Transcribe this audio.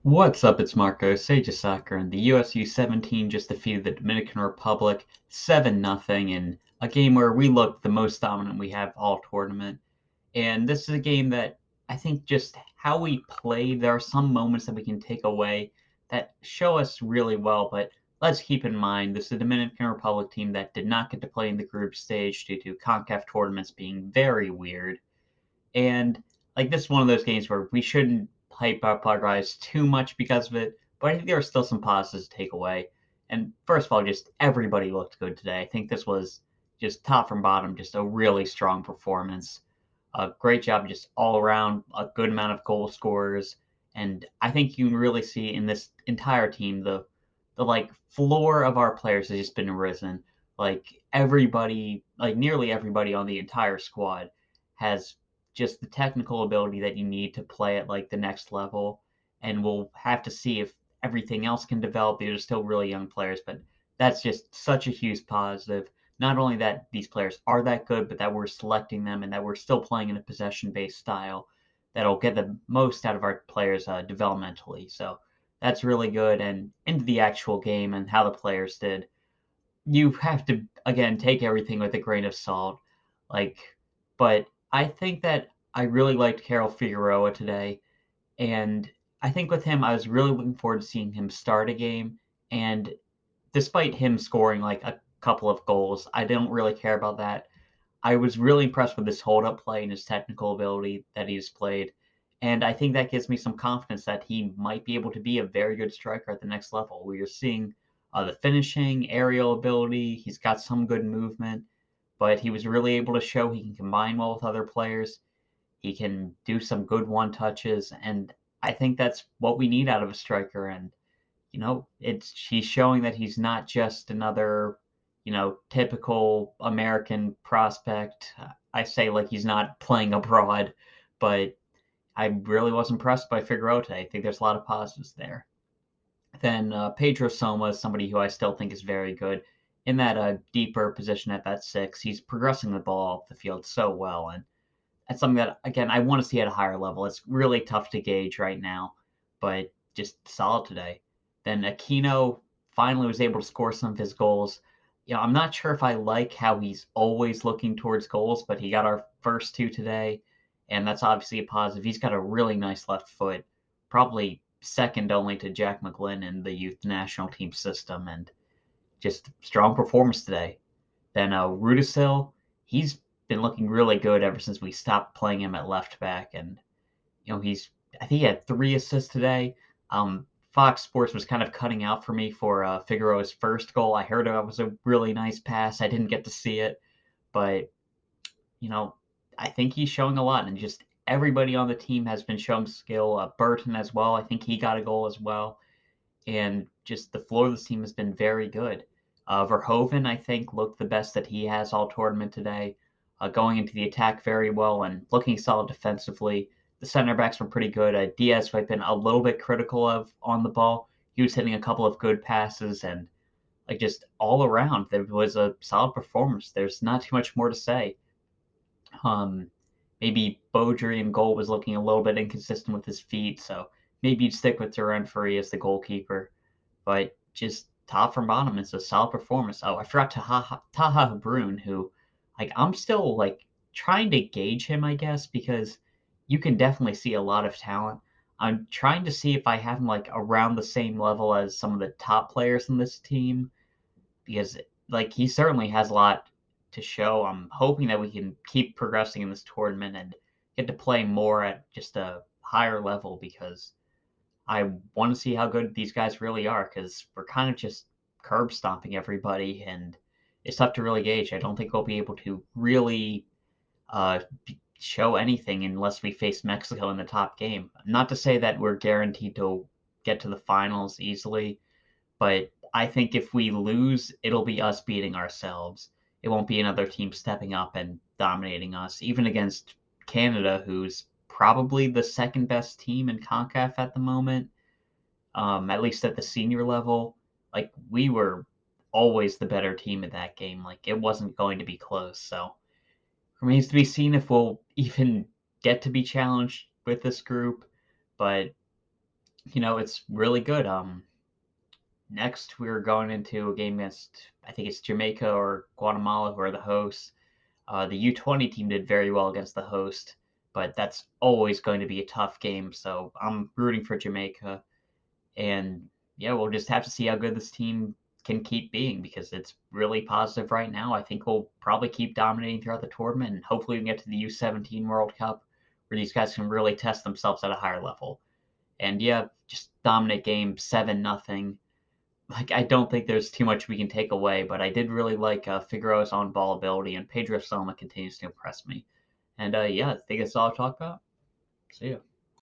What's up? It's Marco, Sage of Soccer, and the U17 just defeated the Dominican Republic 7-0 in a game where we looked the most dominant we have all tournament. And this is a game that I think just how we played, there are some moments that we can take away that show us really well, but let's keep in mind this is a Dominican Republic team that did not get to play in the group stage due to Concacaf tournaments being very weird. And like this is one of those games where we shouldn't hype up our guys too much because of it, but I think there are still some positives to take away. And first of all, just everybody looked good today. I think this was just top from bottom, just a really strong performance. A great job just all around, a good amount of goal scorers. And I think you can really see in this entire team the like floor of our players has just been risen. Like everybody, like nearly everybody on the entire squad has just the technical ability that you need to play at like the next level. And we'll have to see if everything else can develop. These are still really young players, but that's just such a huge positive. Not only that these players are that good, but that we're selecting them and that we're still playing in a possession based style that'll get the most out of our players developmentally. So that's really good. And into the actual game and how the players did, you have to again take everything with a grain of salt. Like, but I think that I really liked Carol Figueroa today, and I think with him, I was really looking forward to seeing him start a game. And despite him scoring like a couple of goals, I don't really care about that. I was really impressed with his hold up play and his technical ability that he's played. And I think that gives me some confidence that he might be able to be a very good striker at the next level. We are seeing the finishing, aerial ability. He's got some good movement, but he was really able to show he can combine well with other players. He can do some good one touches. And I think that's what we need out of a striker. And it's he's showing that he's not just another, typical American prospect. I say like he's not playing abroad, but I really was impressed by Figueroa today. I think there's a lot of positives there. Then Pedro Soma is somebody who I still think is very good in that deeper position at that six. He's progressing the ball off the field so well, and that's something that again I want to see at a higher level. It's really tough to gauge right now, but just solid today. Then Aquino finally was able to score some of his goals. I'm not sure if I like how he's always looking towards goals, but he got our first two today, and that's obviously a positive. He's got a really nice left foot, probably second only to Jack McGlynn in the youth national team system, and just strong performance today. Then Rudisil, he's been looking really good ever since we stopped playing him at left back, and he's I think he had 3 assists today. Fox Sports was kind of cutting out for me for Figueroa's first goal. I heard it was a really nice pass. I didn't get to see it, but you know I think he's showing a lot, and just everybody on the team has been showing skill. Burton as well. I think he got a goal as well, and just the floor of this team has been very good. Verhoeven, I think, looked the best that he has all tournament today, going into the attack very well and looking solid defensively. The center backs were pretty good. Diaz, who I've been a little bit critical of on the ball, he was hitting a couple of good passes, and like just all around, there was a solid performance. There's not too much more to say. Um, Maybe Beaudry in goal was looking a little bit inconsistent with his feet, so maybe you'd stick with Turan Free as the goalkeeper. But just top from bottom, it's a solid performance. Oh, I forgot Taha Brun, who like I'm still like trying to gauge him, I guess, because you can definitely see a lot of talent. I'm trying to see if I have him like around the same level as some of the top players in this team because like he certainly has a lot to show. I'm hoping that we can keep progressing in this tournament and get to play more at just a higher level because I want to see how good these guys really are because we're kind of just curb stomping everybody and it's tough to really gauge. I don't think we'll be able to really show anything unless we face Mexico in the top game. Not to say that we're guaranteed to get to the finals easily, but I think if we lose, it'll be us beating ourselves. It won't be another team stepping up and dominating us, even against Canada, who's probably the second best team in CONCACAF at the moment, at least at the senior level. Like, we were always the better team at that game. Like, it wasn't going to be close. So, remains to be seen if we'll even get to be challenged with this group. But It's really good. Next, we're going into a game against, I think it's Jamaica or Guatemala, who are the hosts. The U20 team did very well against the host, but that's always going to be a tough game. So I'm rooting for Jamaica. And yeah, we'll just have to see how good this team can keep being because it's really positive right now. I think we'll probably keep dominating throughout the tournament, and hopefully we can get to the U17 World Cup where these guys can really test themselves at a higher level. And yeah, just dominant game, 7-0. Like, I don't think there's too much we can take away, but I did really like Figueroa's on ball ability, and Pedro Soma continues to impress me. And yeah, I think that's all I'll talk about. See ya.